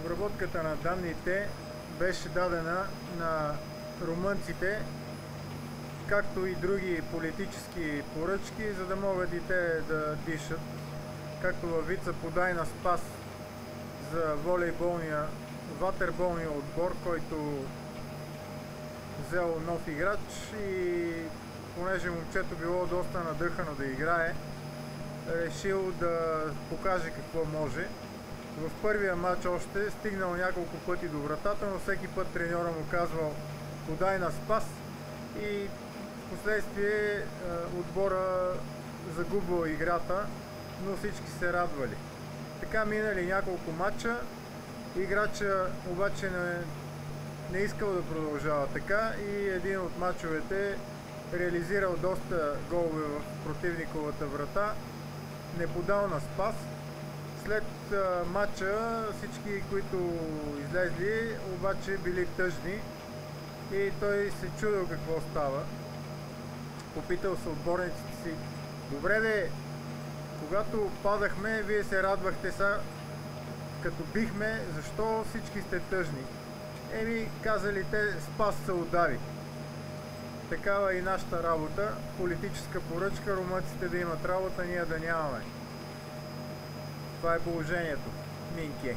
обработката на данните беше дадена на румънците, както и други политически поръчки, за да могат и те да дишат. Както във Вица подай на Спас за волейболния, ватерболния отбор, който взел нов играч и понеже момчето било доста надъхано да играе, решил да покаже какво може. В първия матч още стигнал няколко пъти до вратата, но всеки път треньора му казвал подай на Спас и в последствие отбора загубил играта, но всички се радвали. Така минали няколко матча, играча обаче не искал да продължава така и един от матчовете реализирал доста голове в противниковата врата, не подал на Спас. След матча всички, които излезли, обаче били тъжни и той се чудил какво става. Попитал се отборниците си: добре де, когато падахме, вие се радвахте, са като бихме, защо всички сте тъжни? Казали те, Спас се удави. Такава е и нашата работа, политическа поръчка, румънците да имат работа, ние да нямаме. Това е положението. Минке.